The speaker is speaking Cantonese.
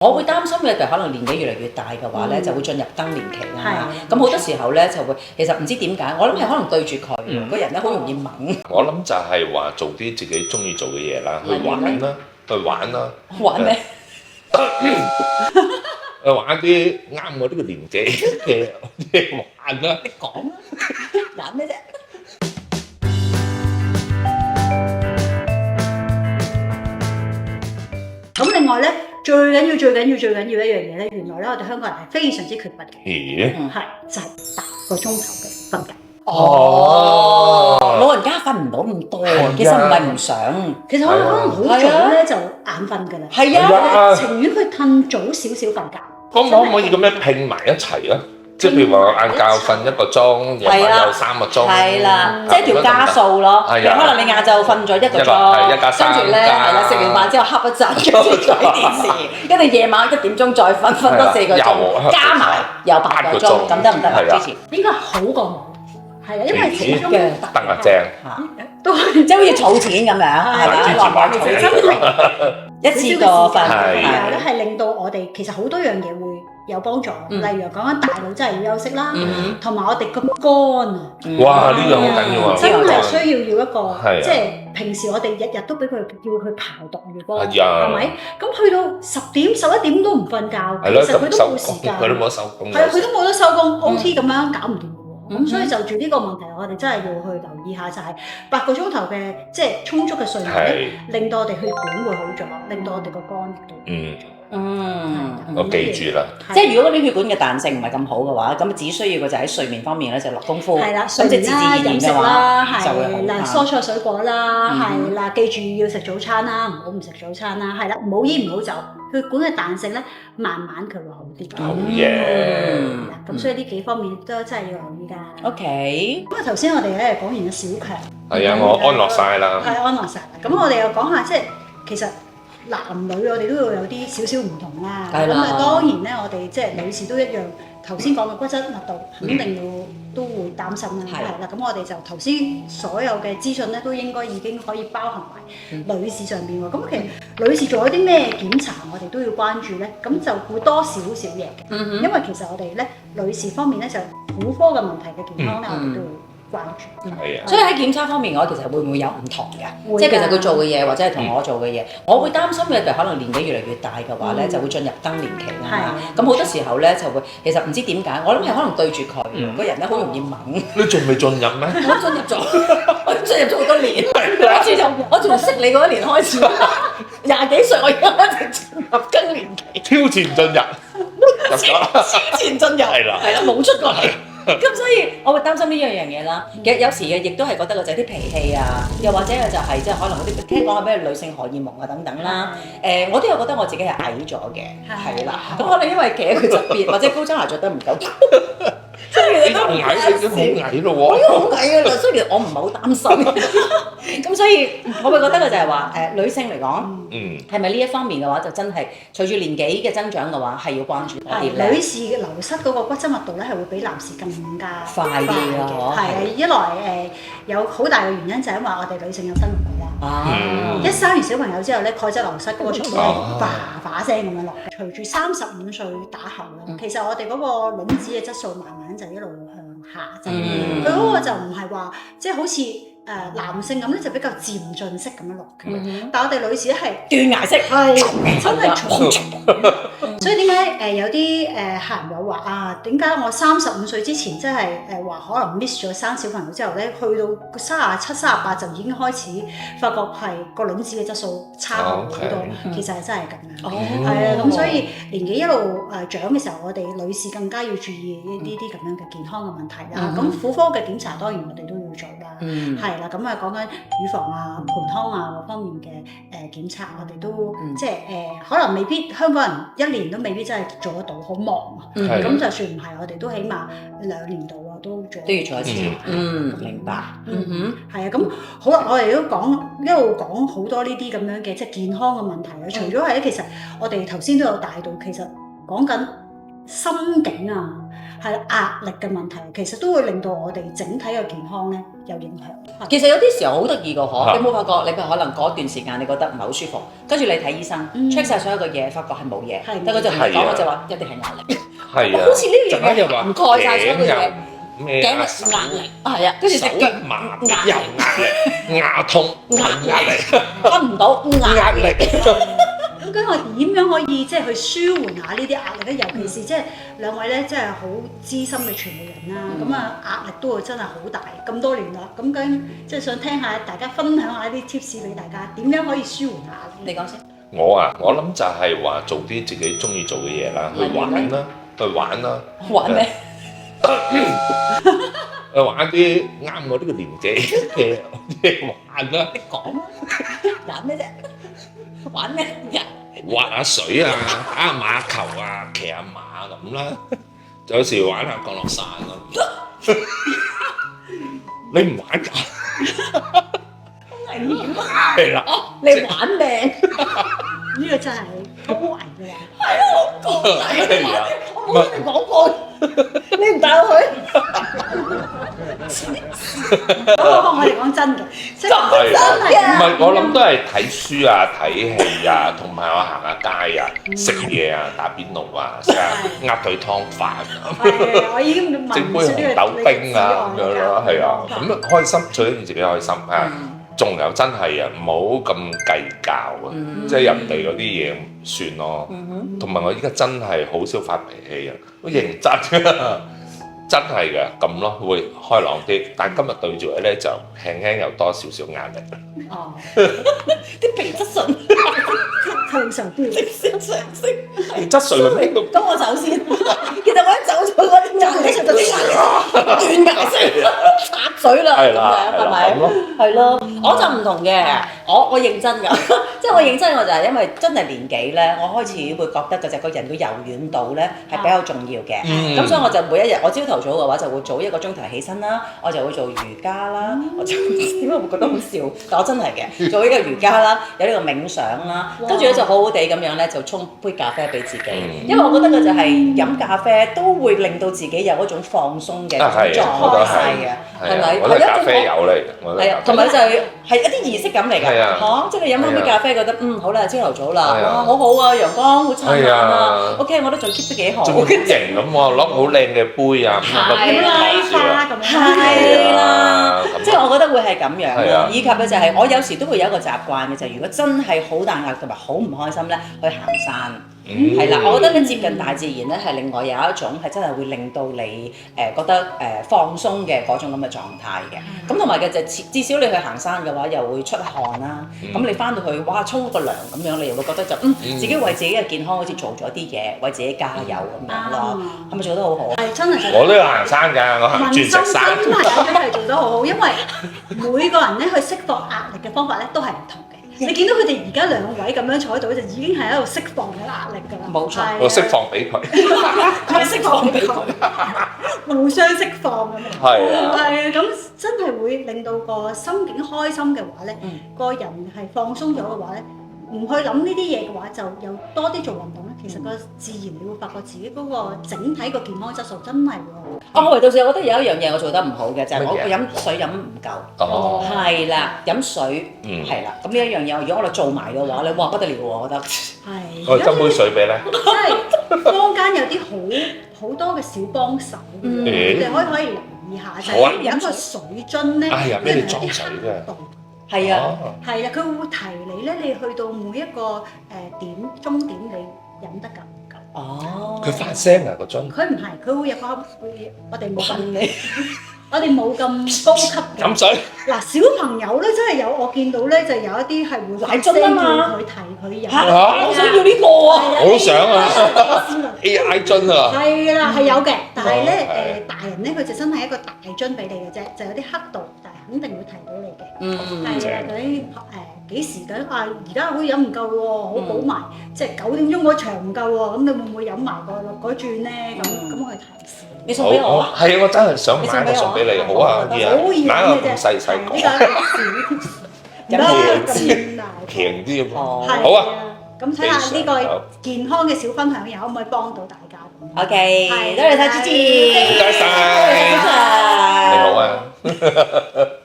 我會擔心嘅就可能年紀越嚟越大嘅話咧，就會進入更年期啦。咁好多時候咧就會，其實唔知點解，我諗係可能對住佢個人咧好容易猛。我諗就係話做啲自己中意做嘅嘢啦，去玩啦，去玩啦。玩咩？玩啲啱我呢個年紀嘅嘢玩啦。你講啦，玩咩啫？咁另外咧，最緊要一樣嘢咧，原來咧我哋香港人係非常之缺乏嘅，咦？係就係8個鐘頭嘅瞓覺。老人家瞓唔到咁多，其實唔係唔想，其實我哋可能好早咧就眼瞓㗎啦，係啊，情願佢褪早少少瞓覺。咁可唔可以咁樣拼埋一齊啊？即係譬如話我晏覺瞓1個鐘，夜晚有3個鐘，係啦，即係條加數咯。可能你晏晝瞓咗1個鐘，跟住咧係啦，食完飯之後瞌一陣，跟住睇電視，跟住夜晚1點鐘再瞓多4個鐘，加埋又8個鐘，咁得唔得啊？之前應該好過冇，係啊，因為始終得啊正，都即係好似儲錢咁樣，係咪？話買儲錢，一次過瞓，係咧係令到我哋其實好多樣嘢會有幫助，例如講緊大腦真係要休息啦，同埋我哋個肝啊，哇！呢樣好緊要啊，真係需要一個，即係平時我哋日日都俾佢叫佢刨毒月光，係咪？咁去到10點、11點都唔瞓覺，其實佢都冇時間，佢都冇得收工，係啊，佢都冇得收工 OT 咁樣搞唔掂。咁所以就住呢個問題，我哋真係要去留意下，就係8個鐘頭嘅即係充足嘅睡眠，令到我哋血管會好咗，令到我哋個肝亦都我記住啦。即係如果啲血管嘅彈性唔係咁好嘅話，咁只需要嘅就喺睡眠方面咧就落功夫，係啦，咁即係自然飲食啦，就會好啦，蔬菜水果啦，係啦，記住要食早餐啦，唔好唔食早餐啦，係啦，唔好煙唔好酒，血管嘅彈性咧慢慢佢會好啲。好嘢。咁所以呢幾方面都真係要留意㗎。OK。咁啊頭先我哋咧講完咗小強，係啊，我安樂晒啦。係安樂晒啦。咁我哋又講下即係其實。男女我哋都要有啲少少唔同啦，咁啊當然咧，我哋即係女士都一樣，頭先講嘅骨質密度肯定都會擔心啦，係啦，咁我哋就頭先所有嘅資訊咧都應該已經可以包含埋女士上邊喎，咁其實女士做咗啲咩檢查我哋都要關注咧，咁就會多少少嘢嘅，因為其實我哋咧女士方面咧就婦科嘅問題嘅健康咧，我哋都會關注，所以喺檢查方面，我其實會唔會有唔同嘅？即係其實佢做嘅嘢，或者係同我做嘅嘢，我會擔心嘅就可能年紀越嚟越大嘅話咧，就會進入更年期啦。咁好多時候咧就會，其實唔知點解，我諗係可能對住佢個人咧好容易猛。你仲未進入咩？我進入咗好多年，我從識你嗰一年開始，20幾歲我已經開始進入更年期，超前進入，超前進入，係啦，冇出過嚟。咁所以我會擔心呢樣嘢啦。其實有時亦都係覺得個仔啲脾氣啊，又或者就係即係可能嗰啲聽講係咩女性荷爾蒙啊等等啦。我都有覺得我自己係矮咗嘅，係啦。咁可能因為企喺佢側邊，或者高踭鞋着得唔夠高。你都矮，你都好矮咯喎！我已經好矮㗎啦，所以我唔係好擔心。咁所以我會覺得嘅就係話女性嚟講，係咪呢一方面嘅話就真係隨住年紀嘅增長嘅話係要關注多啲咧？女士嘅流失嗰個骨質密度咧係會比男士更加快啲嘅，係一來有好大嘅原因就係因為我哋女性有生育率啦，一生完小朋友之後咧鈣質流失嗰個速度係叭聲咁樣落嘅。隨住35歲打後啦，其實我哋嗰個卵子嘅質素慢慢就一路向下增，佢嗰個就唔係話即係好似男性咁咧就比較漸進式咁樣落嘅，但係我哋女士咧係斷崖式，係真係重。所以點解有啲客人有話啊？點解我35歲之前即係話可能 miss 咗生小朋友之後咧，去到37、38就已經開始發覺係個卵子嘅質素差好多，其實係真係咁樣。係啊，咁所以年紀一路長嘅時候，我哋女士更加要注意呢啲咁樣嘅健康嘅問題啦。咁婦科嘅檢查當然我哋都要做啦，係啦。咁啊講緊乳房啊、盆腔啊嗰方面嘅檢查，我哋都即係可能未必香港人1年都未必真係做得到，好忙啊。咁就算唔係，我哋都起碼2年度啊都要做一次。明白。係啊，咁好啦，我哋都一路講好多呢啲咁樣嘅即係健康嘅問題啦。除咗係咧，其實我哋頭先都有帶到，其實講緊心境啊，係壓力嘅問題，其實都會令到我哋整體嘅健康咧有影響。其實有啲時候好得意㗎嗬，你冇發覺？你譬如可能嗰段時間你覺得唔係好舒服，跟住你睇醫生 check 晒所有嘅嘢，發覺係冇嘢，但佢就唔講，我就話一定係壓力。係啊，好似呢樣嘢涵蓋晒所有嘅嘢。咩頸力壓力，係啊，跟住隻腳麻有壓力，牙痛壓力，瞓唔到壓力。咁究竟我點樣可以即係去舒緩下呢啲壓力咧？尤其是即係兩位咧，即係好資深嘅傳媒人啦，咁啊壓力都會真係好大，咁多年啦。咁究竟即係想聽下大家分享下一啲 tips 俾大家，點樣可以舒緩下壓力？你講先。我諗就係話做啲自己中意做嘅嘢啦，去玩啦。玩咩？玩啲啱我呢個年紀嘅玩啦。你講啊！玩咩啫？玩咩呀？滑下水啊，打下馬球啊，騎下馬咁啦。有時玩下降落傘咯。你唔玩㗎？危險啊！係啦。你玩命？呢個真係高危嘅話。係啊，好高危啊！我冇同你講過，你唔帶我去。我哋講真嘅，即係唔係我諗都係睇書啊、睇戲啊，同埋我行下街啊、食嘢啊、打邊爐啊、食下鴨腿湯飯啊。係，我已經整杯紅豆冰啊咁樣咯，係啊，咁開心最緊要自己開心啊！仲有真係啊，唔好咁計較啊，即係人哋嗰啲嘢算咯。同埋我依家真係好少發脾氣啊，好認真啊！真係嘅咁咯，會開朗啲。但係今日對住佢咧，就輕輕有多少少壓力。哦，啲皮質醇向上飆，直線上升。皮質醇係咩？咁我走先。其實我一走咗嗰啲壓力就斷崖式插水啦，咁樣係咪？係咯，我就唔同嘅。我認真㗎，即係我認真，我就係因為真係年紀咧，我開始會覺得就係個人嘅柔軟度咧係比較重要嘅。咁所以我就每一日我朝頭早嘅話就會早1個鐘頭起身啦，我就會做瑜伽啦。我就點解會覺得好笑？但我真係嘅，做呢個瑜伽啦，有呢個冥想啦，跟住咧就好好地咁樣咧就沖杯咖啡俾自己，因為我覺得佢就係飲咖啡都會令到自己有嗰種放鬆嘅狀態嘅，係咪？我覺得咖啡有嚟嘅，係啊，同埋就係一啲儀式感嚟㗎，嚇！即係你飲翻杯咖啡，覺得好啦，朝頭早啦，哇，好好啊，陽光好燦爛啊 ，OK，我都仲 keep 得幾好，仲好型咁喎，攞好靚嘅杯啊，係啦，係啦，即係我覺得會係咁樣，以及咧就係我有時都會有一個習慣嘅，就係如果真係好大壓力同埋好唔開心咧，去行山。係啦，我覺得咧接近大自然咧係另外有一種係真係會令到你覺得放鬆嘅嗰種咁嘅狀態嘅。咁同埋嘅就至少你去行山嘅話，又會出汗啦。咁你翻到去哇沖個涼咁樣，你又會覺得就自己為自己嘅健康好似做咗啲嘢，為自己加油咁樣咯。係咪做得好好？係真係。我都有行山㗎，我行鑽石山。真係做得好好，因為每個人咧去釋放壓力嘅方法咧都係唔同嘅。你見到佢哋而家兩位咁樣坐喺度，就已經係喺度釋放緊壓力㗎啦。冇錯，我釋放俾佢，佢釋放俾佢，互相釋放咁樣。係啊，係啊，咁真係會令到個心境開心嘅話咧，個人係放鬆咗嘅話咧，唔去諗呢啲嘢嘅話，就有多啲做運動咧。其實個自然你會發覺自己嗰個整體個健康質素真係會好。我唯到時我覺得有一樣嘢我做得唔好嘅就係我飲水飲唔夠。哦，係啦，飲水係啦。咁呢一樣嘢，如果我哋做埋嘅話咧，哇不得了喎！我覺得。係。我斟杯水俾你。即係坊間有啲好多嘅小幫手，你哋可以留意下，就係飲個水樽咧，哎呀，俾你裝水嘅。係啊，係啊，佢會提你咧，你去到每一個終點，你飲得夠唔夠？哦，佢發聲啊個樽。佢唔係，佢會有個我哋冇咁，我哋冇咁高級嘅。飲水。嗱，小朋友咧真係有，我見到咧就有一啲係會奶樽啊嘛，佢提佢飲。我想要呢個啊！我都想啊！AI 樽啊！係啦，係有嘅，但係咧大人咧佢就真係一個大樽俾你嘅啫，就有啲刻度，但係肯定會提到你嘅。係啊，嗰啲幾時緊啊？而家好似飲唔夠喎，好補埋，即係9點鐘嗰場唔夠喎，咁你會唔會飲埋嗰轉咧？咁我去提示。你送俾我？係啊，我真係想買個送俾你，好啊，買個咁細個，呢個小貼士，唔得咁大，平啲咁。好啊，咁睇下呢個健康嘅小分享又可唔可以幫到大家咁。OK，係多謝晒芝芝，唔該晒，多謝晒，你好啊。